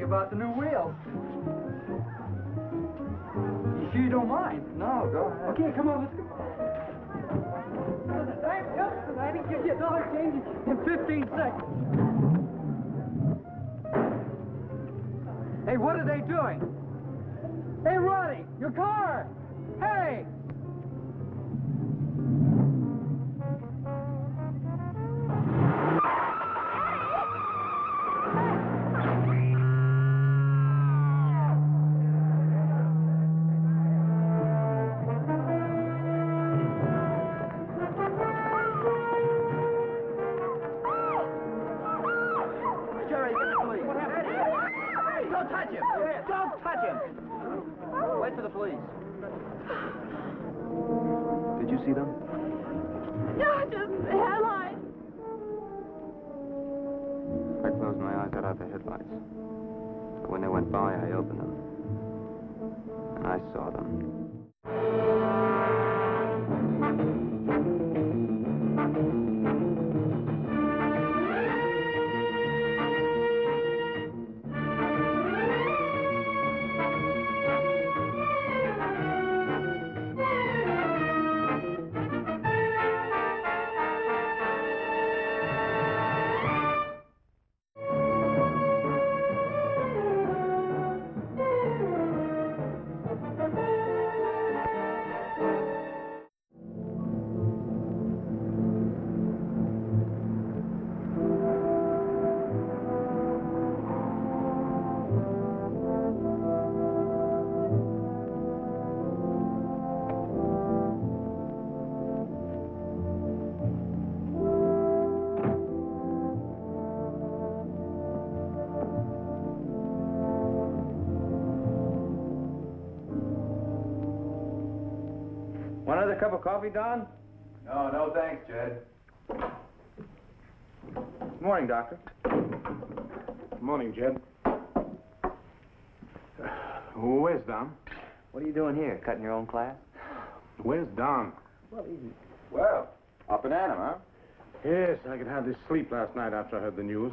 About the new wheels. You sure you don't mind? No, go ahead. Okay, come on, let's go. I can give you $1 change in 15 seconds. Hey, what are they doing? Hey, Roddy, your car! Hey! Wait for the police. Did you see them? No, just the headlights. I closed my eyes, got out the headlights. But when they went by, I opened them. And I saw them. Want another cup of coffee, Don? No, thanks, Jed. Good morning, Doctor. Good morning, Jed. Where's Don? What are you doing here? Cutting your own class? Where's Don? Well, up and at 'em, huh? Yes, I could hardly sleep last night after I heard the news.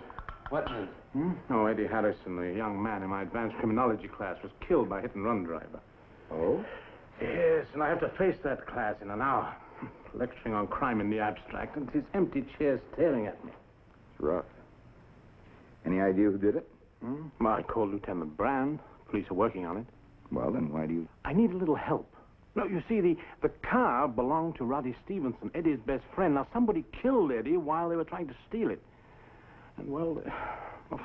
What news? Oh, Eddie Harrison, the young man in my advanced criminology class, was killed by a hit-and-run driver. Oh? Yes, and I have to face that class in an hour. Lecturing on crime in the abstract, and his empty chair staring at me. It's rough. Any idea who did it? Well, I called Lieutenant Brand. Police are working on it. Well, then why do you... I need a little help. No, you see, the car belonged to Roddy Stevenson, Eddie's best friend. Now, somebody killed Eddie while they were trying to steal it. And, well,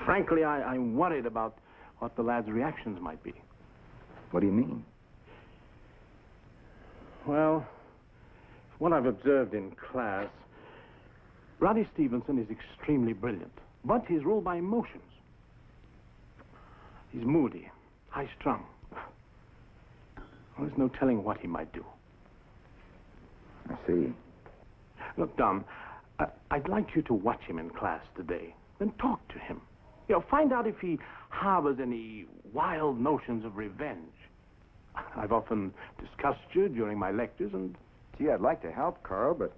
frankly, I'm worried about what the lad's reactions might be. What do you mean? Well, what I've observed in class, Roddy Stevenson is extremely brilliant, but he's ruled by emotions. He's moody, high-strung. Well, there's no telling what he might do. I see. Look, Don, I'd like you to watch him in class today, then talk to him. You know, find out if he harbors any wild notions of revenge. I've often discussed you during my lectures, and... Gee, I'd like to help, Carl, but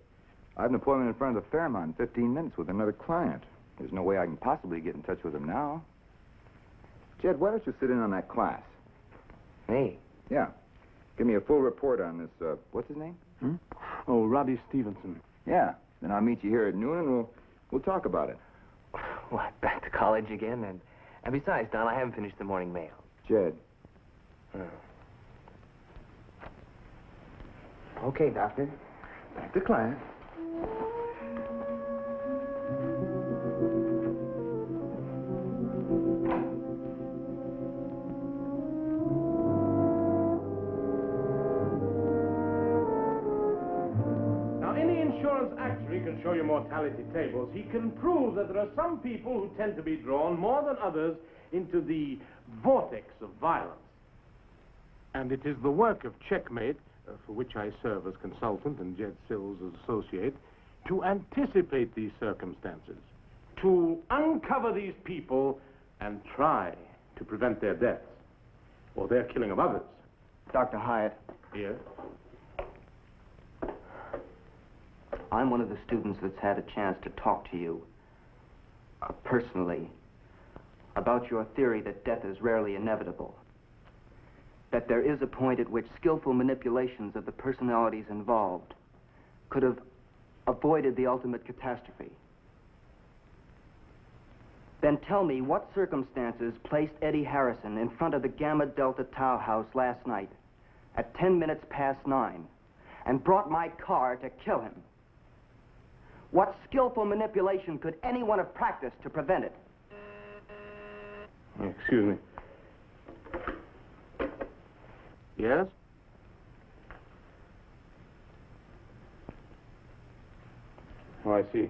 I have an appointment in front of the Fairmont in 15 minutes with another client. There's no way I can possibly get in touch with him now. Jed, why don't you sit in on that class? Me? Yeah. Give me a full report on this, what's his name? Oh, Roddy Stevenson. Yeah. Then I'll meet you here at noon, and we'll talk about it. What, back to college again? And besides, Don, I haven't finished the morning mail. Jed. Okay, Doctor. Back to class. Now, any insurance actuary can show you mortality tables. He can prove that there are some people who tend to be drawn more than others into the vortex of violence. And it is the work of Checkmate, for which I serve as consultant and Jed Sills as associate, to anticipate these circumstances, to uncover these people and try to prevent their deaths or their killing of others. Dr. Hyatt. Yes? I'm one of the students that's had a chance to talk to you personally about your theory that death is rarely inevitable. That there is a point at which skillful manipulations of the personalities involved could have avoided the ultimate catastrophe. Then tell me what circumstances placed Eddie Harrison in front of the Gamma Delta Tau house last night at 10 minutes past 9 and brought my car to kill him. What skillful manipulation could anyone have practiced to prevent it? Excuse me. Yes? Oh, I see.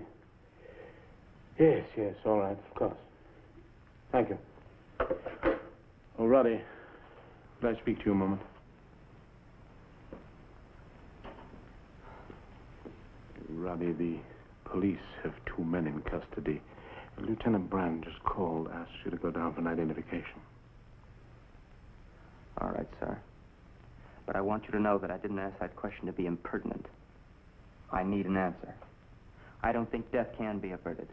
Yes, all right, of course. Thank you. Oh, Roddy, could I speak to you a moment? Roddy, the police have 2 men in custody. Lieutenant Brand just called, asked you to go down for an identification. All right, sir. But I want you to know that I didn't ask that question to be impertinent. I need an answer. I don't think death can be averted,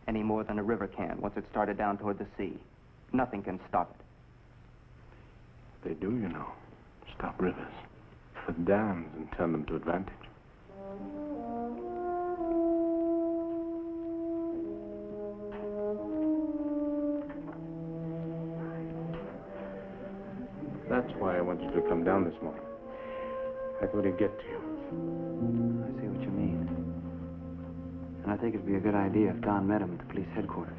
any more than a river can once it's started down toward the sea. Nothing can stop it. They do, you know. Stop rivers. Put dams and turn them to advantage. That's why I want you to come down this morning. I thought he'd get to you. I see what you mean. And I think it'd be a good idea if Don met him at the police headquarters.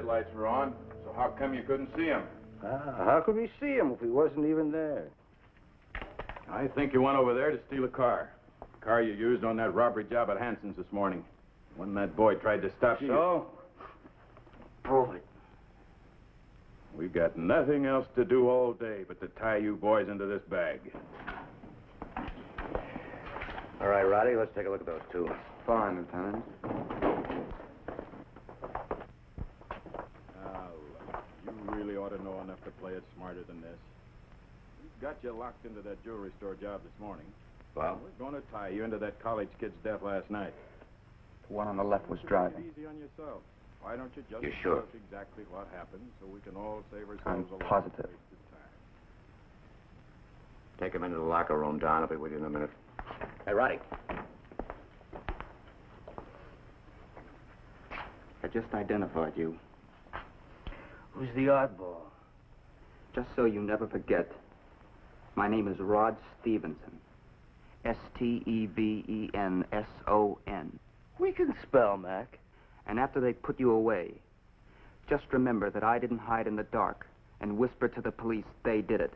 Lights were on, so how come you couldn't see him? How could we see him if he wasn't even there? I think you went over there to steal a car. The car you used on that robbery job at Hanson's this morning. When that boy tried to stop you. So? Prove it. We got nothing else to do all day but to tie you boys into this bag. All right, Roddy, let's take a look at those 2. Fine, Lieutenant. You really ought to know enough to play it smarter than this. We've got you locked into that jewelry store job this morning. Well? We're going to tie you into that college kid's death last night. The one on the left was driving. Easy on yourself. Why don't you just You tell sure? us exactly what happened so we can all save ourselves I'm a lot of positive. wasted time? Take him into the locker room, Don. I'll be with you in a minute. Hey, Roddy. I just identified you. Who's the oddball? Just so you never forget, my name is Rod Stevenson. Stevenson. We can spell, Mac. And after they put you away, just remember that I didn't hide in the dark and whisper to the police they did it.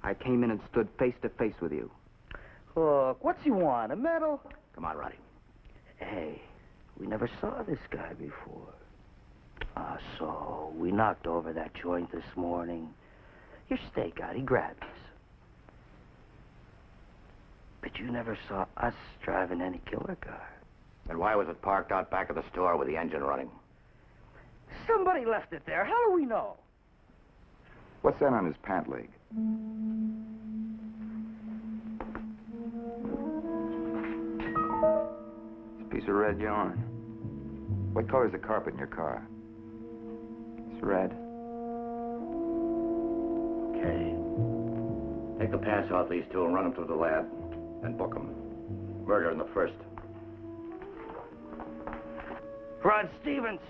I came in and stood face to face with you. Look, what's he want, a medal? Come on, Roddy. Hey, we never saw this guy before. So we knocked over that joint this morning. Your stakeout, he grabbed us. But you never saw us driving any killer car. And why was it parked out back of the store with the engine running? Somebody left it there. How do we know? What's that on his pant leg? It's a piece of red yarn. What color's the carpet in your car? It's red. Okay. Take the pants off these 2 and run them through the lab. And book them. Murder in the first. Rod Stevenson.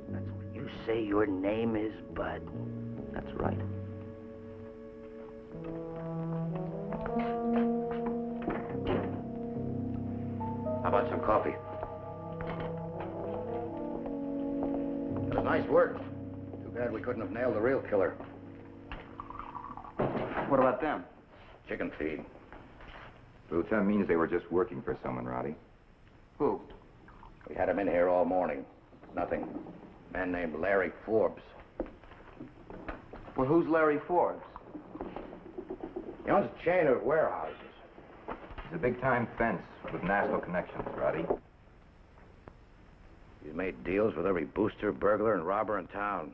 That's what you say your name is, Bud. That's right. Nice work. Too bad we couldn't have nailed the real killer. What about them? Chicken feed. The lieutenant means they were just working for someone, Roddy. Who? We had him in here all morning. Nothing. A man named Larry Forbes. Well, who's Larry Forbes? He owns a chain of warehouses. He's a big-time fence with national connections, Roddy. He's made deals with every booster, burglar, and robber in town.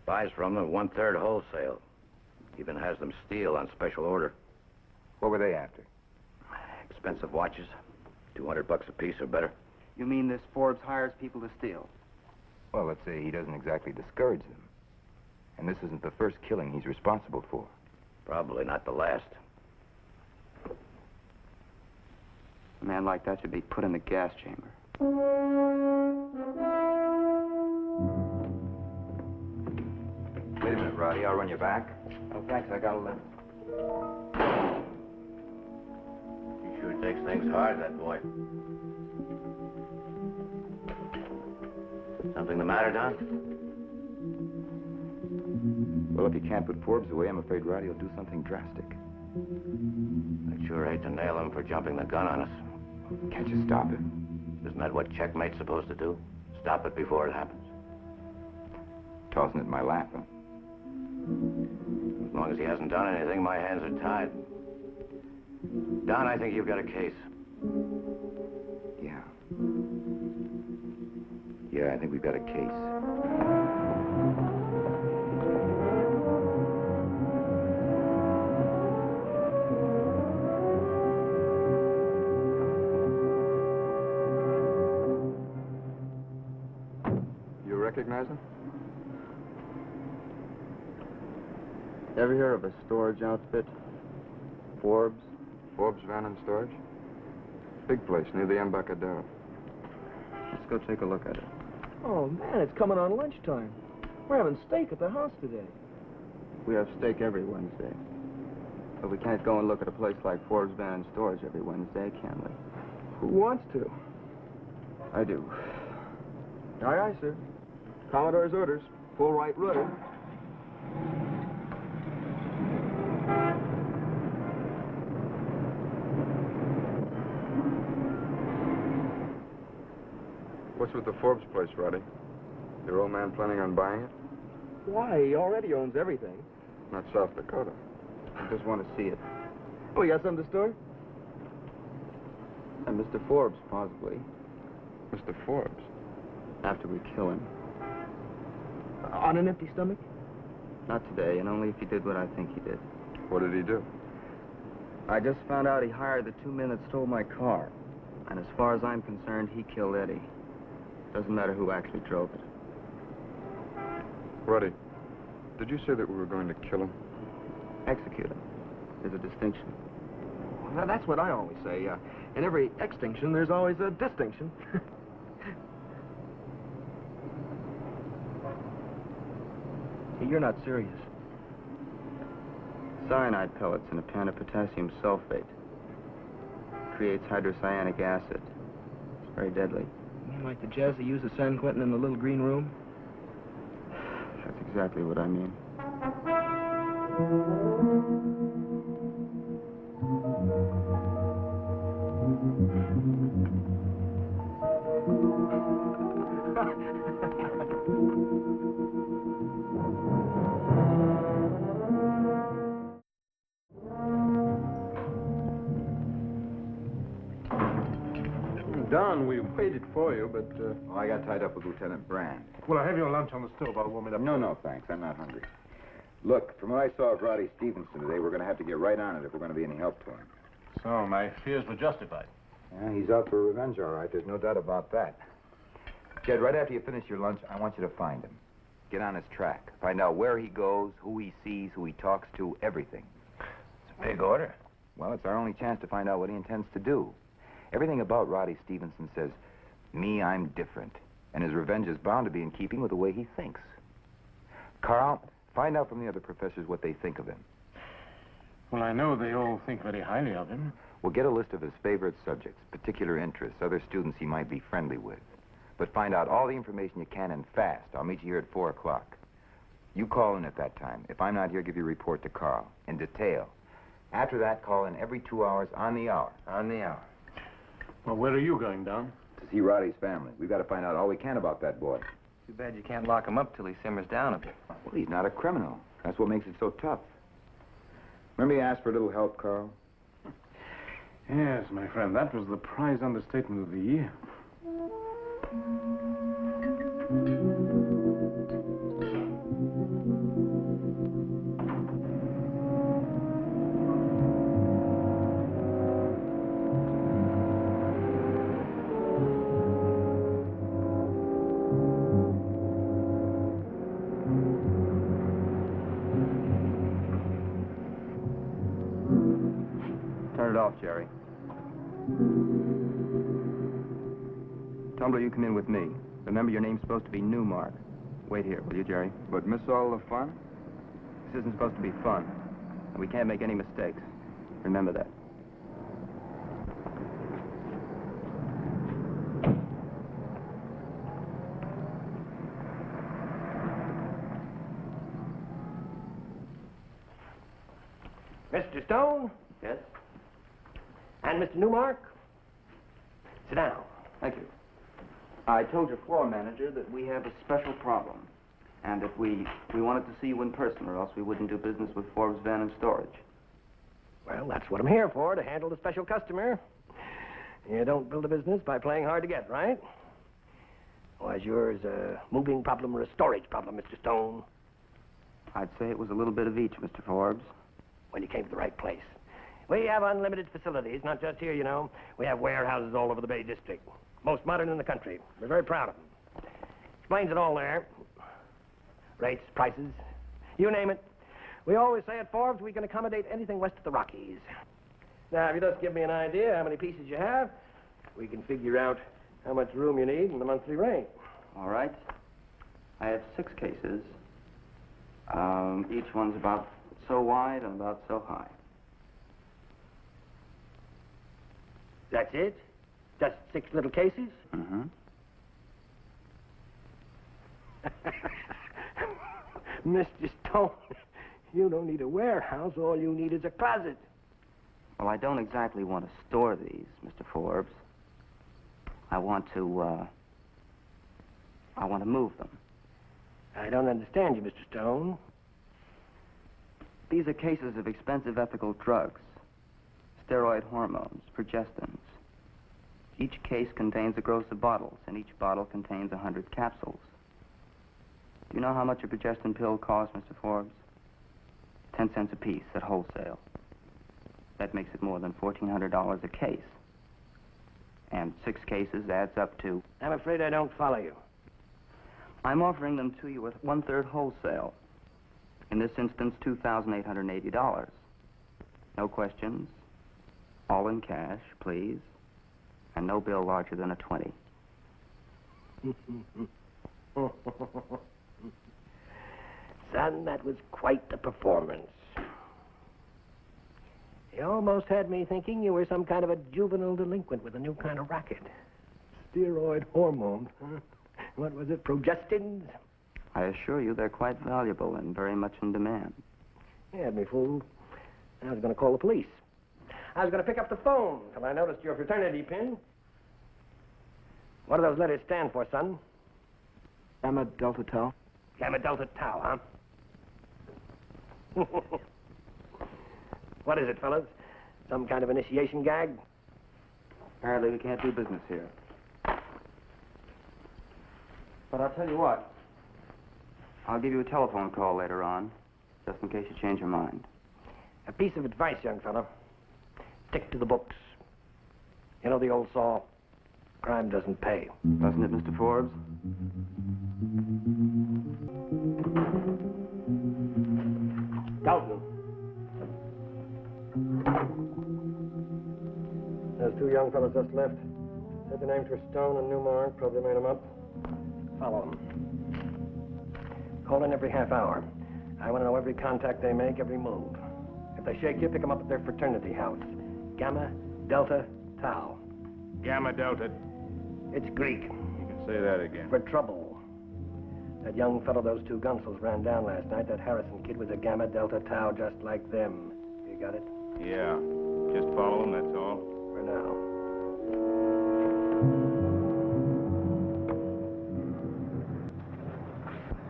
Buys from them 1/3 wholesale. Even has them steal on special order. What were they after? Expensive watches. $200 a piece or better. You mean this Forbes hires people to steal? Well, let's say he doesn't exactly discourage them. And this isn't the first killing he's responsible for. Probably not the last. A man like that should be put in the gas chamber. Wait a minute, Roddy. I'll run you back. Oh, thanks. I got a lift. He sure takes things hard, that boy. Something the matter, Don? Well, if you can't put Forbes away, I'm afraid Roddy will do something drastic. I'd sure hate to nail him for jumping the gun on us. Can't you stop him? Isn't that what Checkmate's supposed to do? Stop it before it happens. Tossing it in my lap, huh? As long as he hasn't done anything, my hands are tied. Don, I think you've got a case. Yeah. Yeah, I think we've got a case. You recognize him? Ever hear of a storage outfit? Forbes? Forbes Van and Storage? Big place near the Embarcadero. Let's go take a look at it. Oh, man, it's coming on lunchtime. We're having steak at the house today. We have steak every Wednesday. But we can't go and look at a place like Forbes Van and Storage every Wednesday, can we? Who wants to? I do. Aye, aye, sir. Commodore's orders. Full right rudder. What's with the Forbes place, Roddy? Your old man planning on buying it? Why, he already owns everything. Not South Dakota. I just want to see it. Oh, you got something to store? And Mr. Forbes, possibly. Mr. Forbes? After we kill him. On an empty stomach? Not today, and only if he did what I think he did. What did he do? I just found out he hired the 2 men that stole my car. And as far as I'm concerned, he killed Eddie. Doesn't matter who actually drove it. Roddy, did you say that we were going to kill him? Execute him. There's a distinction. Well, that's what I always say. In every extinction, there's always a distinction. You're not serious. Cyanide pellets in a pan of potassium sulfate. Creates hydrocyanic acid. It's very deadly. You mean like the jazz they use at San Quentin in the little green room? That's exactly what I mean. Don, we waited for you, but, Oh, I got tied up with Lieutenant Brand. Well, I have your lunch on the stove. I'll warm it up. No, thanks. I'm not hungry. Look, from what I saw of Roddy Stevenson today, we're going to have to get right on it if we're going to be any help to him. So, my fears were justified. Yeah, he's out for revenge, all right. There's no doubt about that. Jed, right after you finish your lunch, I want you to find him. Get on his track. Find out where he goes, who he sees, who he talks to, everything. It's a big order. Well, it's our only chance to find out what he intends to do. Everything about Roddy Stevenson says, me, I'm different. And his revenge is bound to be in keeping with the way he thinks. Carl, find out from the other professors what they think of him. Well, I know they all think very highly of him. We'll get a list of his favorite subjects, particular interests, other students he might be friendly with. But find out all the information you can and fast. I'll meet you here at 4 o'clock. You call in at that time. If I'm not here, give your report to Carl in detail. After that, call in every 2 hours on the hour. On the hour. Well, where are you going, Don? To see Roddy's family. We've got to find out all we can about that boy. Too bad you can't lock him up till he simmers down a bit. Well, he's not a criminal. That's what makes it so tough. Remember you asked for a little help, Carl? Yes, my friend. That was the prize understatement of the year. Turn it off, Jerry. Tumbler, you come in with me. Remember, your name's supposed to be Newmark. Wait here, will you, Jerry? But miss all the fun? This isn't supposed to be fun, and we can't make any mistakes. Remember that. Mr. Stone? Yes? And Mr. Newmark? Sit down. Thank you. I told your floor manager that we have a special problem, and that we wanted to see you in person, or else we wouldn't do business with Forbes Van and Storage. Well, that's what I'm here for, to handle the special customer. You don't build a business by playing hard to get, right? Or is yours a moving problem or a storage problem, Mr. Stone? I'd say it was a little bit of each, Mr. Forbes. Well, you came to the right place. We have unlimited facilities, not just here, you know. We have warehouses all over the Bay District. Most modern in the country. We're very proud of them. Explains it all there. Rates, prices, you name it. We always say at Forbes we can accommodate anything west of the Rockies. Now, if you just give me an idea how many pieces you have, we can figure out how much room you need and the monthly rate. All right. I have 6 cases. Each one's about so wide and about so high. That's it? Just 6 little cases? Mm-hmm. Mr. Stone, you don't need a warehouse. All you need is a closet. Well, I don't exactly want to store these, Mr. Forbes. I want to move them. I don't understand you, Mr. Stone. These are cases of expensive ethical drugs, steroid hormones, progestins. Each case contains a gross of bottles, and each bottle contains 100 capsules. Do you know how much a progestin pill costs, Mr. Forbes? 10 cents a piece at wholesale. That makes it more than $1,400 a case. And 6 cases adds up to... I'm afraid I don't follow you. I'm offering them to you at 1/3 wholesale. In this instance, $2,880. No questions. All in cash, please. And no bill larger than a 20. Son, that was quite a performance. You almost had me thinking you were some kind of a juvenile delinquent with a new kind of racket. Steroid hormones, huh? What was it, progestins? I assure you they're quite valuable and very much in demand. You had me fooled. I was going to call the police. I was going to pick up the phone till I noticed your fraternity pin. What do those letters stand for, son? Gamma Delta Tau. Gamma Delta Tau, huh? What is it, fellas? Some kind of initiation gag? Apparently we can't do business here. But I'll tell you what. I'll give you a telephone call later on, just in case you change your mind. A piece of advice, young fellow. Stick to the books. You know the old saw, crime doesn't pay. Doesn't it, Mr. Forbes? Dalton. Those 2 young fellows just left. Said the names were Stone and Newmark. Probably made them up. Follow them. Call in every half hour. I want to know every contact they make, every move. If they shake you, pick them up at their fraternity house. Gamma Delta Tau. Gamma Delta. It's Greek. You can Say that again. For trouble. That young fellow those two gunsels ran down last night, that Harrison kid was a Gamma Delta Tau just like them. You got it? Yeah. Just follow him, that's all. For now.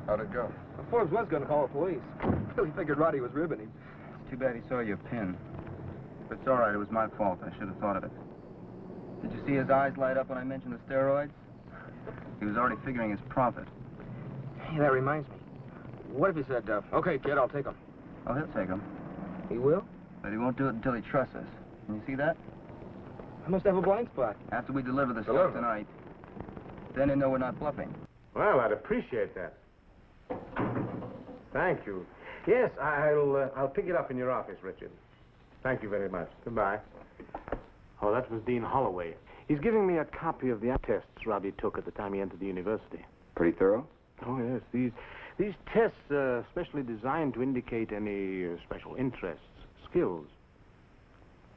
How'd it go? Forbes was going to call the police. Really figured Roddy was ribbing him. It's too bad he saw your pin. But it's all right. It was my fault. I should have thought of it. Did you see his eyes light up when I mentioned the steroids? He was already figuring his profit. Hey, that reminds me. What if he said, okay, kid, I'll take him? Oh, he'll take them. He will? But he won't do it until he trusts us. Can you see that? I must have a blind spot. After we deliver the Deliver? stuff tonight, then they know we're not bluffing. Well, I'd appreciate that. Thank you. Yes, I'll pick it up in your office, Richard. Thank you very much. Goodbye. Oh, that was Dean Holloway. He's giving me a copy of the tests Roddy took at the time he entered the university. Pretty thorough? Oh, yes. These tests are specially designed to indicate any special interests, skills.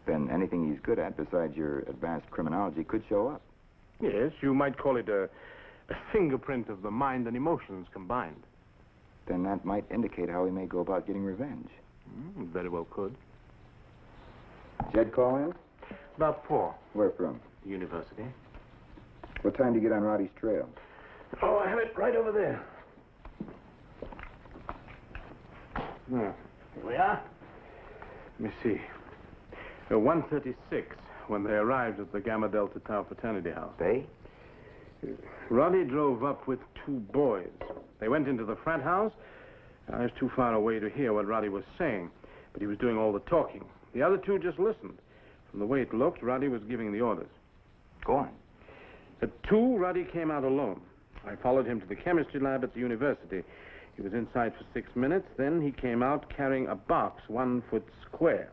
Then anything he's good at besides your advanced criminology could show up. Yes, you might call it a fingerprint of the mind and emotions combined. Then that might indicate how he may go about getting revenge. Very well could. Jed call in? About 4. Where from? The university. What time do you get on Roddy's trail? Oh, I have it right over there. Here we are. Let me see. 1:36 when they arrived at the Gamma Delta Tau fraternity house. They? Roddy drove up with 2 boys. They went into the frat house. I was too far away to hear what Roddy was saying, but he was doing all the talking. The other 2 just listened. From the way it looked, Roddy was giving the orders. Go on. At 2, Roddy came out alone. I followed him to the chemistry lab at the university. He was inside for 6 minutes. Then he came out carrying a box 1 foot square.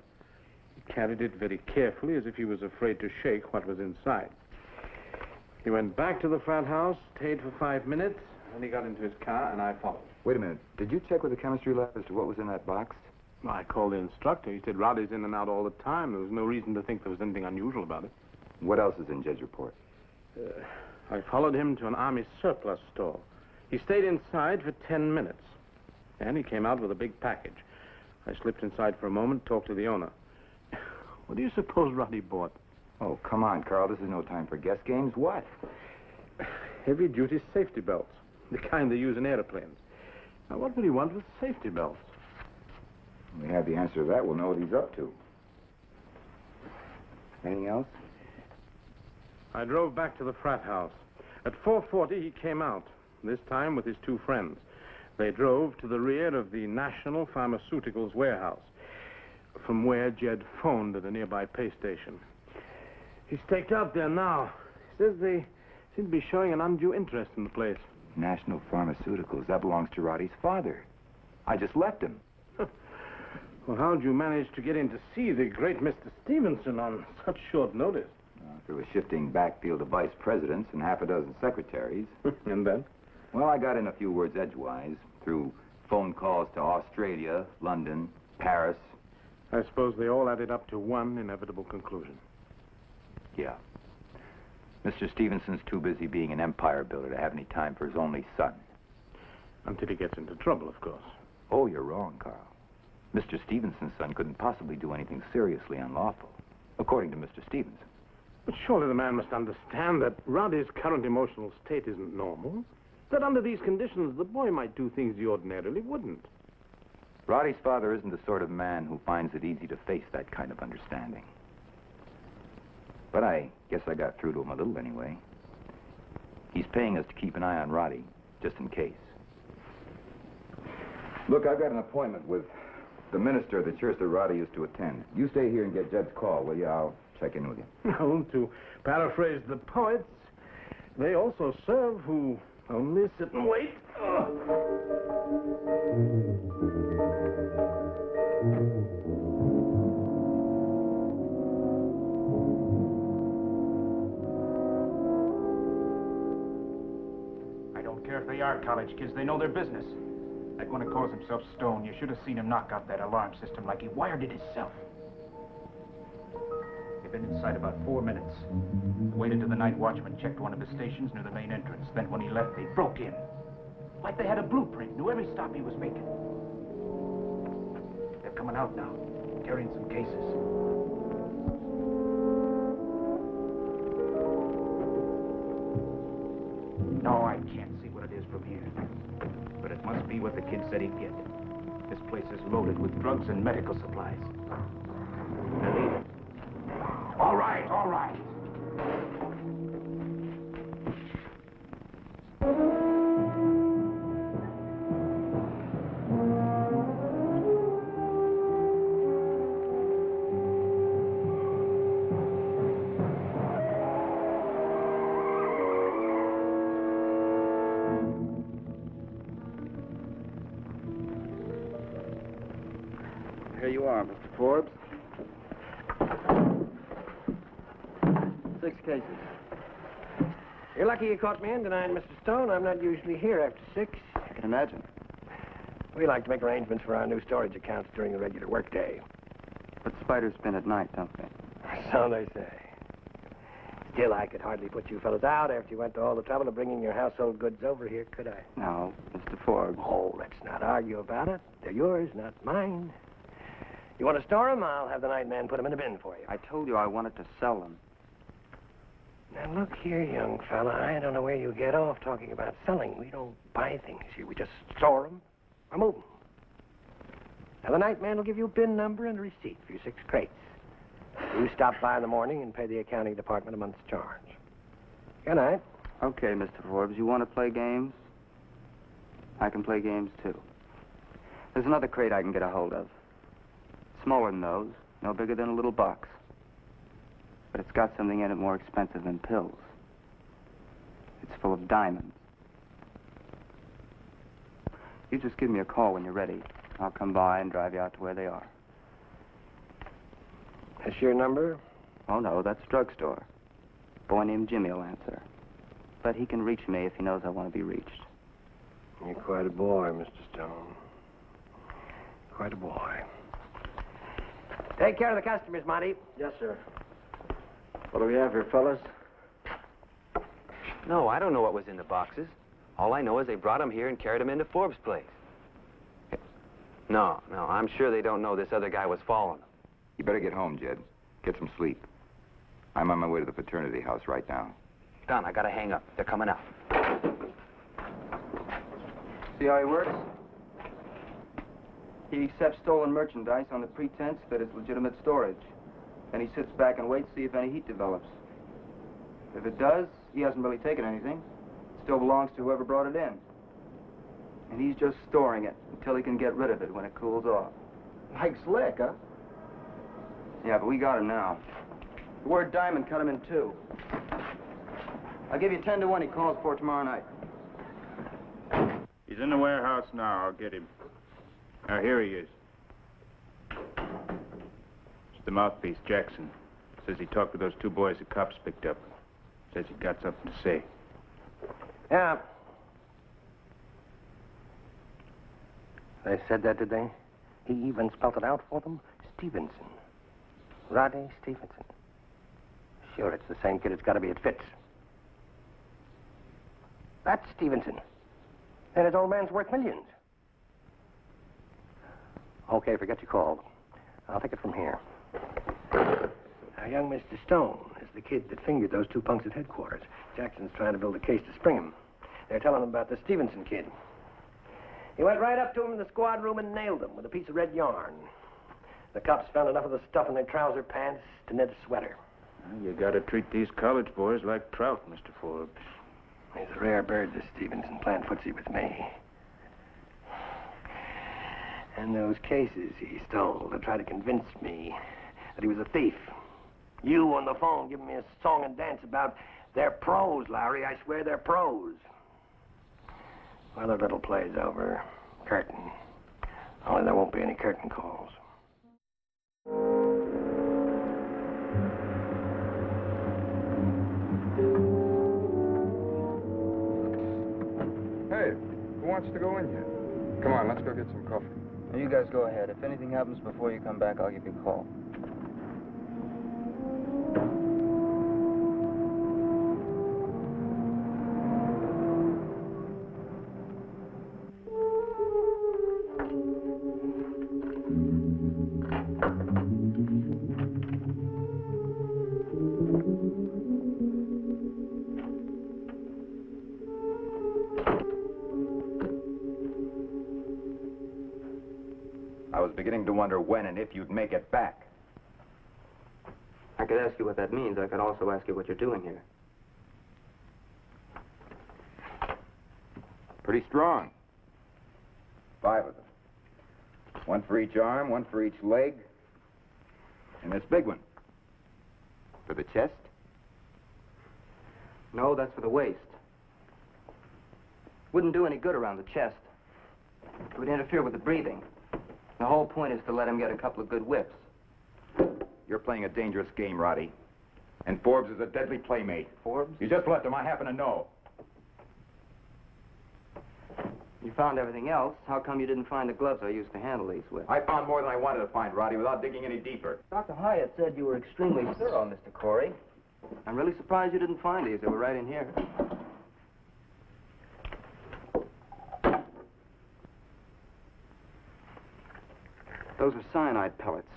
He carried it very carefully, as if he was afraid to shake what was inside. He went back to the frat house, stayed for 5 minutes, and he got into his car, and I followed. Wait a minute. Did you check with the chemistry lab as to what was in that box? I called the instructor. He said Roddy's in and out all the time. There was no reason to think there was anything unusual about it. What else is in Jed's report? I followed him to an Army surplus store. He stayed inside for 10 minutes. And he came out with a big package. I slipped inside for a moment, talked to the owner. What do you suppose Roddy bought? Oh, come on, Carl. This is no time for guess games. What? Heavy-duty safety belts. The kind they use in airplanes. Now, what would he want with safety belts? When we have the answer to that, we'll know what he's up to. Anything else? I drove back to the frat house. At 4:40, he came out, this time with his 2 friends. They drove to the rear of the National Pharmaceuticals warehouse, from where Jed phoned at a nearby pay station. He's staked out there now. He says they seem to be showing an undue interest in the place. National Pharmaceuticals. That belongs to Roddy's father. I just left him. Well, how'd you manage to get in to see the great Mr. Stevenson on such short notice? Through a shifting backfield of vice presidents and half a dozen secretaries. And then? Well, I got in a few words edgewise through phone calls to Australia, London, Paris. I suppose they all added up to one inevitable conclusion. Yeah. Mr. Stevenson's too busy being an empire builder to have any time for his only son. Until he gets into trouble, of course. Oh, you're wrong, Carl. Mr. Stevenson's son couldn't possibly do anything seriously unlawful, according to Mr. Stevenson. But surely the man must understand that Roddy's current emotional state isn't normal. That under these conditions, the boy might do things he ordinarily wouldn't. Roddy's father isn't the sort of man who finds it easy to face that kind of understanding. But I guess I got through to him a little anyway. He's paying us to keep an eye on Roddy, just in case. Look, I've got an appointment with the minister of the church that Roddy used to attend. You stay here and get Jed's call, will you? I'll check in with you. Well, to paraphrase the poets, they also serve who only sit and wait. I don't care if they are college kids. They know their business. That one who calls himself Stone, you should have seen him knock out that alarm system like he wired it himself. If been inside about 4 minutes. Waited till the night watchman checked one of the stations near the main entrance. Then when he left, they broke in. Like they had a blueprint, knew every stop he was making. They're coming out now, carrying some cases. No, I can't see what it is from here. But it must be what the kid said he'd get. This place is loaded with drugs and medical supplies. Now leave it. All right, all right. Here you are, Mr. Forbes. 6 cases. You're lucky you caught me in tonight, Mr. Stone. I'm not usually here after 6. I can imagine. We like to make arrangements for our new storage accounts during the regular workday. But spiders spin at night, don't they? So they say. Still, I could hardly put you fellas out after you went to all the trouble of bringing your household goods over here, could I? No, Mr. Forbes. Oh, let's not argue about it. They're yours, not mine. You want to store them? I'll have the night man put them in a bin for you. I told you I wanted to sell them. Now, look here, young fella. I don't know where you get off talking about selling. We don't buy things here. We just store them or move them. Now, the night man will give you a bin number and a receipt for your 6 crates. You stop by in the morning and pay the accounting department a month's charge. Good night. Okay, Mr. Forbes, you want to play games? I can play games, too. There's another crate I can get a hold of. Smaller than those, no bigger than a little box. But it's got something in it more expensive than pills. It's full of diamonds. You just give me a call when you're ready. I'll come by and drive you out to where they are. That's your number? Oh, no, that's drugstore. A boy named Jimmy will answer. But he can reach me if he knows I want to be reached. You're quite a boy, Mr. Stone. Quite a boy. Take care of the customers, Monty. Yes, sir. What do we have here, fellas? No, I don't know what was in the boxes. All I know is they brought them here and carried them into Forbes' place. No, I'm sure they don't know this other guy was following them. You better get home, Jed. Get some sleep. I'm on my way to the fraternity house right now. Don, I gotta hang up. They're coming out. See how he works? He accepts stolen merchandise on the pretense that it's legitimate storage. Then he sits back and waits to see if any heat develops. If it does, he hasn't really taken anything. It still belongs to whoever brought it in. And he's just storing it until he can get rid of it when it cools off. Like slick, huh? Yeah, but we got him now. The word diamond cut him in 2. I'll give you 10 to 1 he calls for tomorrow night. He's in the warehouse now. I'll get him. Now, here he is. It's the mouthpiece, Jackson. Says he talked to those 2 boys the cops picked up. Says he got something to say. Yeah. They said that, did they? He even spelled it out for them? Stevenson. Rodney Stevenson. Sure, it's the same kid. It's got to be. It fits. That's Stevenson. And his old man's worth millions. Okay, forget you called. I'll take it from here. Now, young Mr. Stone is the kid that fingered those 2 punks at headquarters. Jackson's trying to build a case to spring him. They're telling him about the Stevenson kid. He went right up to him in the squad room and nailed him with a piece of red yarn. The cops found enough of the stuff in their trouser pants to knit a sweater. Well, you gotta treat these college boys like trout, Mr. Forbes. He's a rare bird, this Stevenson, playing footsie with me. And those cases he stole to try to convince me that he was a thief. You on the phone giving me a song and dance about their pros, Larry. I swear they're pros. Well, their little play's over. Curtain. Only there won't be any curtain calls. Hey, who wants to go in here? Come on, let's go get some coffee. Now, you guys go ahead. If anything happens before you come back, I'll give you a call. I was beginning to wonder when and if you'd make it back. I could ask you what that means. I could also ask you what you're doing here. Pretty strong. 5 of them. 1 for each arm, 1 for each leg. And this big one. For the chest? No, that's for the waist. Wouldn't do any good around the chest. It would interfere with the breathing. The whole point is to let him get a couple of good whips. You're playing a dangerous game, Roddy. And Forbes is a deadly playmate. Forbes? You just left him. I happen to know. You found everything else. How come you didn't find the gloves I used to handle these with? I found more than I wanted to find, Roddy, without digging any deeper. Dr. Hyatt said you were extremely thorough, Mr. Corey. I'm really surprised you didn't find these. They were right in here. Those are cyanide pellets.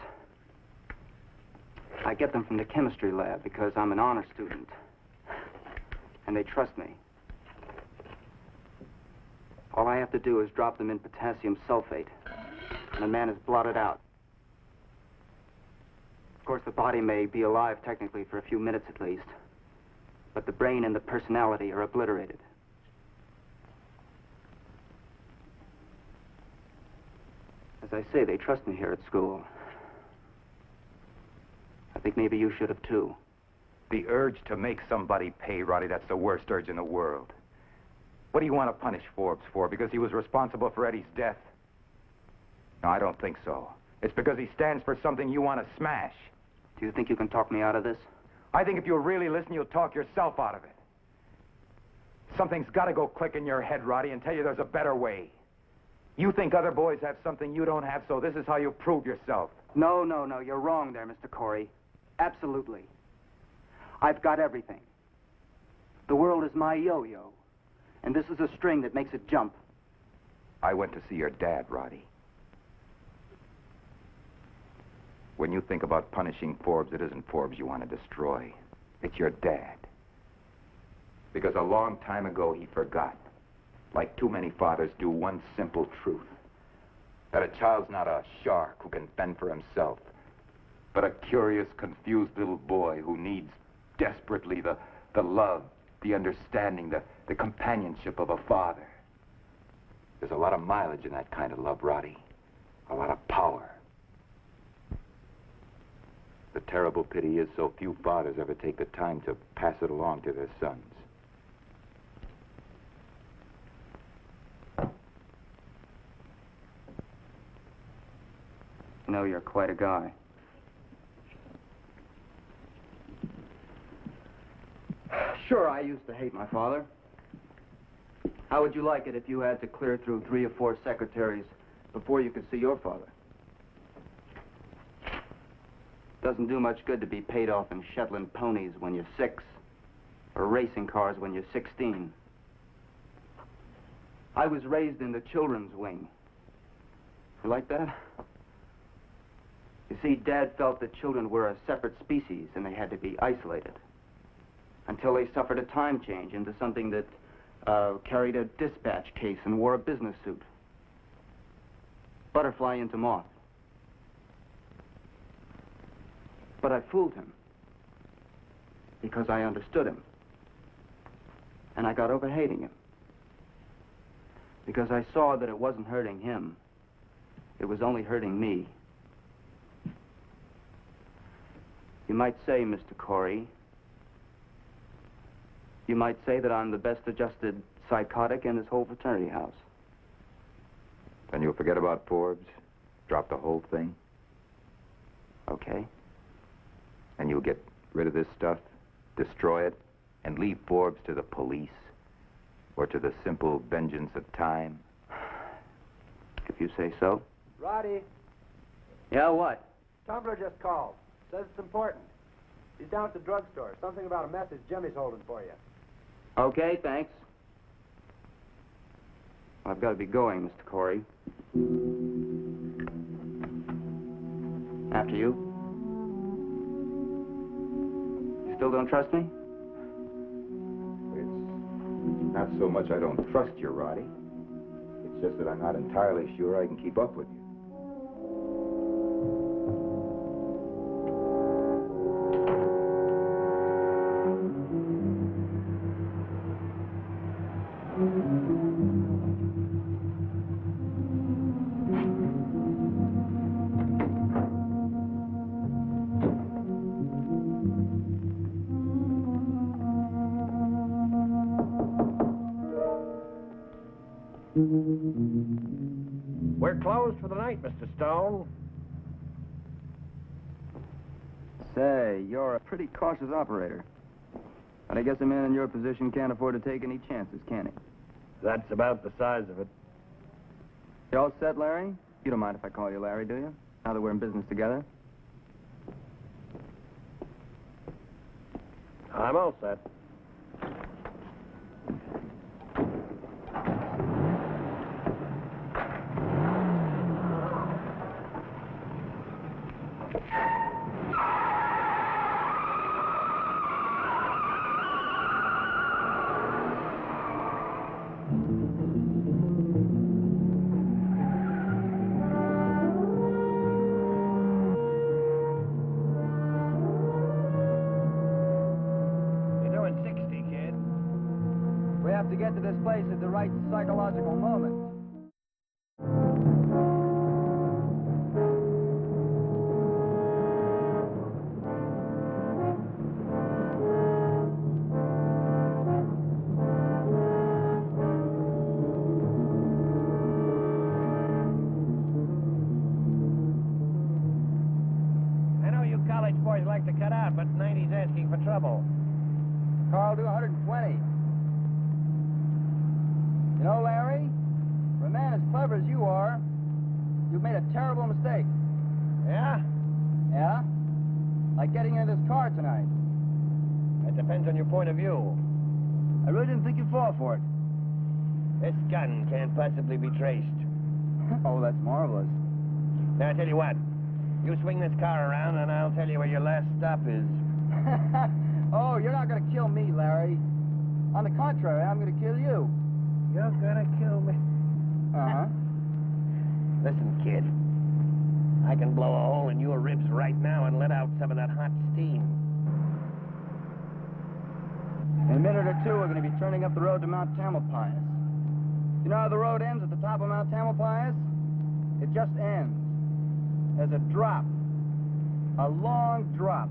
I get them from the chemistry lab because I'm an honor student. And they trust me. All I have to do is drop them in potassium sulfate, and the man is blotted out. Of course, the body may be alive technically for a few minutes at least, but the brain and the personality are obliterated. As I say, they trust me here at school. I think maybe you should have, too. The urge to make somebody pay, Roddy, that's the worst urge in the world. What do you want to punish Forbes for? Because he was responsible for Eddie's death? No, I don't think so. It's because he stands for something you want to smash. Do you think you can talk me out of this? I think if you'll really listen, you'll talk yourself out of it. Something's got to go click in your head, Roddy, and tell you there's a better way. You think other boys have something you don't have, so this is how you prove yourself. No, you're wrong there, Mr. Corey. Absolutely. I've got everything. The world is my yo-yo, and this is a string that makes it jump. I went to see your dad, Roddy. When you think about punishing Forbes, it isn't Forbes you want to destroy. It's your dad. Because a long time ago, he forgot, like too many fathers do, one simple truth. That a child's not a shark who can fend for himself, but a curious, confused little boy who needs desperately the love, the understanding, the companionship of a father. There's a lot of mileage in that kind of love, Roddy. A lot of power. The terrible pity is so few fathers ever take the time to pass it along to their sons. You know, you're quite a guy. Sure, I used to hate my father. How would you like it if you had to clear through 3 or 4 secretaries before you could see your father? Doesn't do much good to be paid off in Shetland ponies when you're 6, or racing cars when you're 16. I was raised in the children's wing. You like that? You see, Dad felt that children were a separate species and they had to be isolated. Until they suffered a time change into something that carried a dispatch case and wore a business suit. Butterfly into moth. But I fooled him. Because I understood him. And I got over hating him. Because I saw that it wasn't hurting him. It was only hurting me. You might say, Mr. Corey, you might say that I'm the best adjusted psychotic in this whole fraternity house. Then you'll forget about Forbes, drop the whole thing, Okay. and you'll get rid of this stuff, destroy it, and leave Forbes to the police or to the simple vengeance of time. If you say so. Roddy, Yeah, what? Tumbler just called. Says it's important. He's down at the drugstore. Something about a message Jimmy's holding for you. Okay, thanks. I've got to be going, Mr. Corey. After you. You still don't trust me? It's not so much I don't trust you, Roddy. It's just that I'm not entirely sure I can keep up with you. We're closed for the night, Mr. Stone. Say, you're a pretty cautious operator. But I guess a man in your position can't afford to take any chances, can he? That's about the size of it. You all set, Larry? You don't mind if I call you Larry, do you? Now that we're in business together? I'm all set. To get to this place at the right psychological moment. I know you college boys like to cut out, but 90's asking for trouble. Carl, do 120. You know, Larry, for a man as clever as you are, you've made a terrible mistake. Yeah? Yeah? Like getting into this car tonight. That depends on your point of view. I really didn't think you'd fall for it. This gun can't possibly be traced. Oh, that's marvelous. Now, I tell you what. You swing this car around, and I'll tell you where your last stop is. Oh, you're not going to kill me, Larry. On the contrary, I'm going to kill you. You're gonna kill me. Uh-huh. Listen, kid. I can blow a hole in your ribs right now and let out some of that hot steam. In a minute or two, we're going to be turning up the road to Mount Tamalpais. You know how the road ends at the top of Mount Tamalpais? It just ends. There's a drop. A long drop.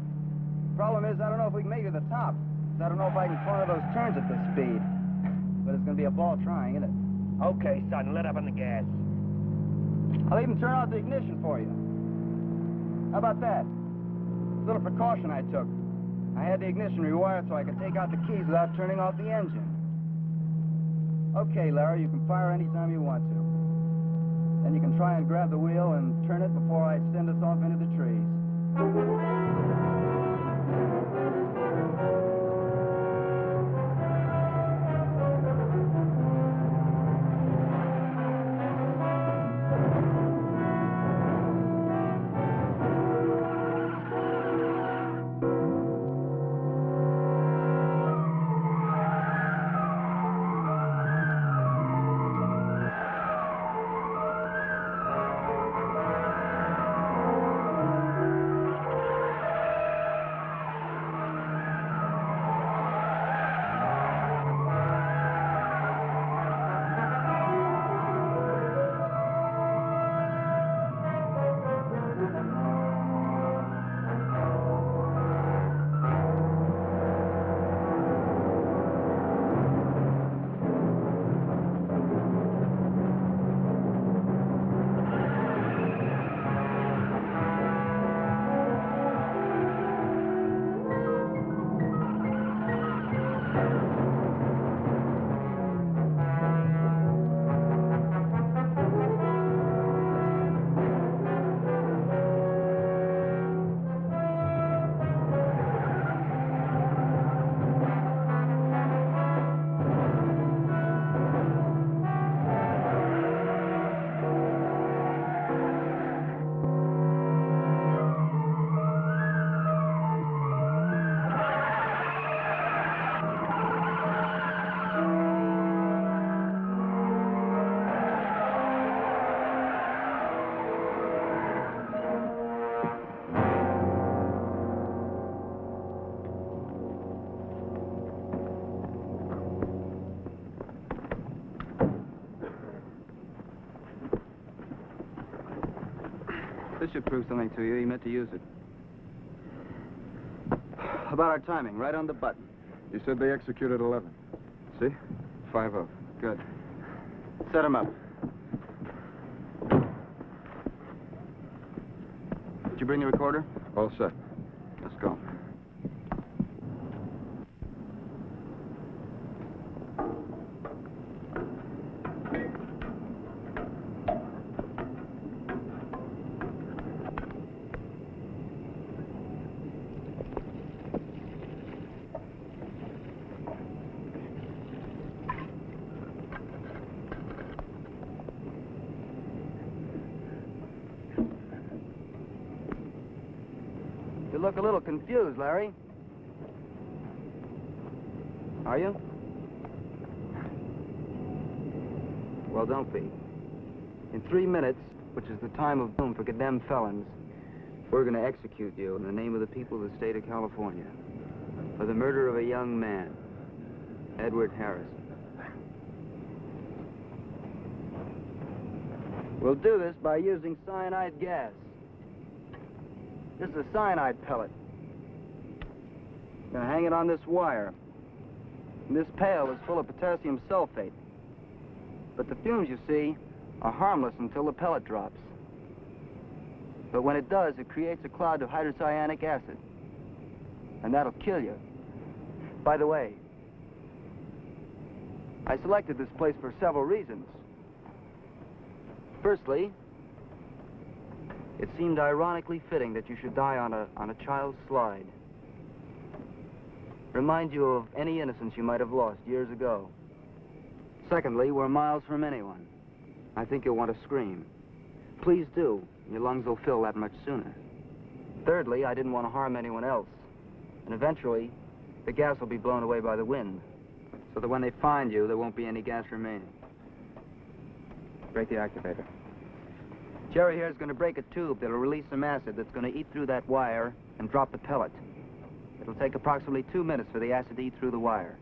Problem is, I don't know if we can make it to the top. 'Cause I don't know if I can corner those turns at this speed. But it's going to be a ball trying, isn't it? Okay, son, let up on the gas. I'll even turn off the ignition for you. How about that? It's a little precaution I took. I had the ignition rewired so I could take out the keys without turning off the engine. Okay, Larry, you can fire anytime you want to. Then you can try and grab the wheel and turn it before I send us off into the trees. should prove something to you. He meant to use it. About our timing, right on the button. You said they executed 11. See? 5-0. Good. Set him up. Did you bring the recorder? All set. Let's go. You look a little confused, Larry. Are you? Well, don't be. In 3 minutes, which is the time of doom for condemned felons, we're going to execute you in the name of the people of the state of California for the murder of a young man, Edward Harrison. We'll do this by using cyanide gas. This is a cyanide pellet. I'm going to hang it on this wire. And this pail is full of potassium sulfate. But the fumes, you see, are harmless until the pellet drops. But when it does, it creates a cloud of hydrocyanic acid. And that'll kill you. By the way, I selected this place for several reasons. Firstly, it seemed ironically fitting that you should die on a child's slide. Remind you of any innocence you might have lost years ago. Secondly, we're miles from anyone. I think you'll want to scream. Please do. Your lungs will fill that much sooner. Thirdly, I didn't want to harm anyone else. And eventually, the gas will be blown away by the wind. So that when they find you, there won't be any gas remaining. Break the activator. Jerry here is going to break a tube that'll release some acid that's going to eat through that wire and drop the pellet. It'll take approximately 2 minutes for the acid to eat through the wire.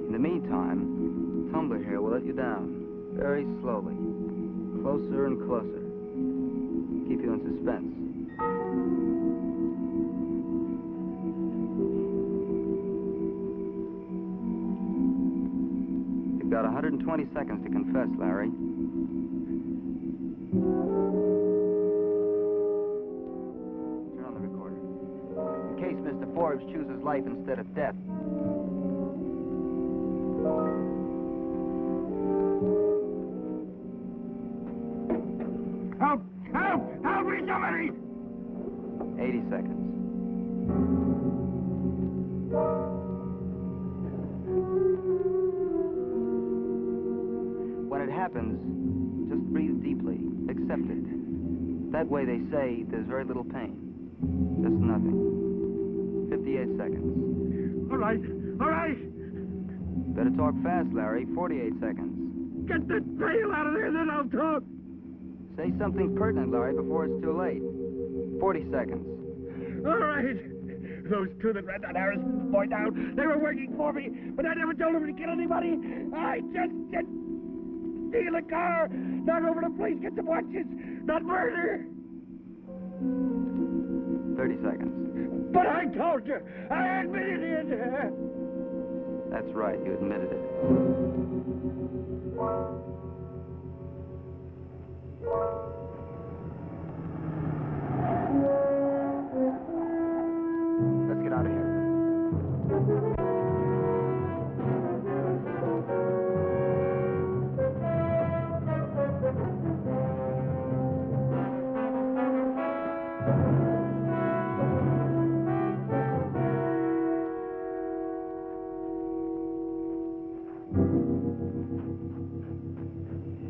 In the meantime, Tumbler here will let you down, very slowly, closer and closer. Keep you in suspense. You've got 120 seconds to confess, Larry. Turn on the recorder. In case Mr. Forbes chooses life instead of death. Help! Help! Help me, somebody! 80 seconds. When it happens, just breathe deeply. Accept it. That way, they say, there's very little pain. Just nothing. 58 seconds. All right. All right. Better talk fast, Larry. 48 seconds. Get the tail out of there, then I'll talk. Say something pertinent, Larry, before it's too late. 40 seconds. All right. Those two that ran that Harrison boy down, they were working for me, but I never told them to kill anybody. I just steal a car, knock over the place, get some watches, not murder. 30 seconds. But I told you, I admitted it. That's right, you admitted it. Let's get out of here.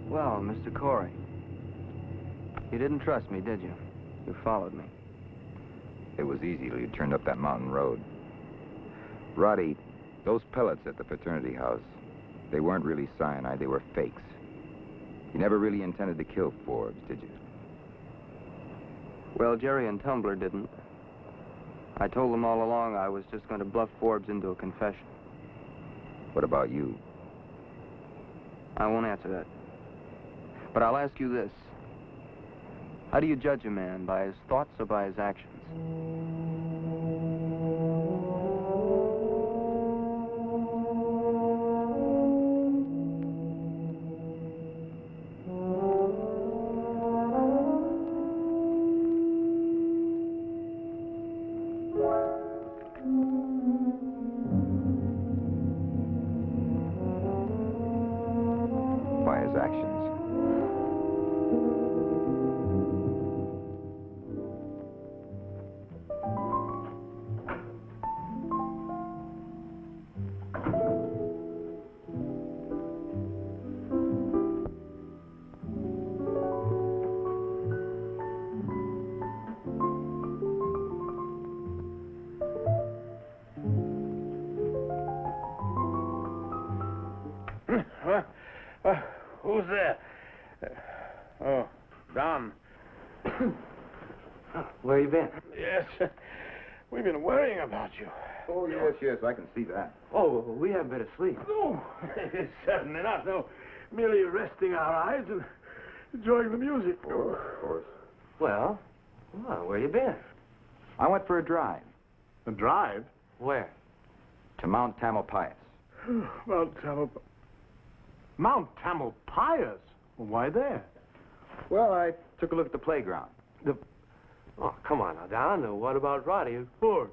Well, Mr. Corey, you didn't trust me, did you? You followed me. It was easy till you turned up that mountain road. Roddy, those pellets at the fraternity house, they weren't really cyanide, they were fakes. You never really intended to kill Forbes, did you? Well, Jerry and Tumbler didn't. I told them all along I was just going to bluff Forbes into a confession. What about you? I won't answer that. But I'll ask you this. How do you judge a man, by his thoughts or by his actions? By his actions. Who's there? Oh, Don. Where you been? Yes, we've been worrying about you. Oh, yes, I can see that. Oh, we haven't been asleep. No, certainly not. No, merely resting our eyes and enjoying the music. Of course. Well, where you been? I went for a drive A drive? Where? to Mount Tamalpais. Mount Tamalpais? Well, why there? Well, I took a look at the playground. Oh, come on now, Don. What about Roddy and Forbes?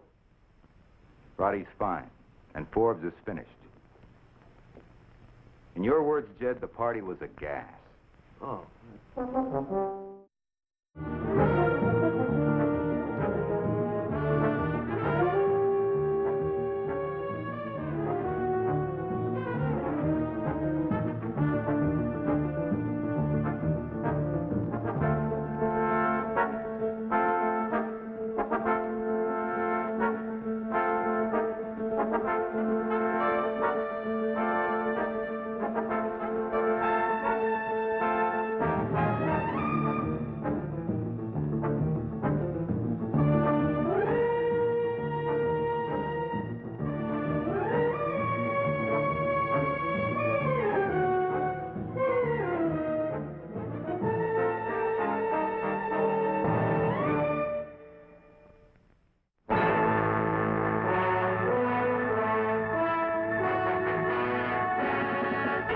Roddy's fine, and Forbes is finished. In your words, Jed, the party was a gas. Oh.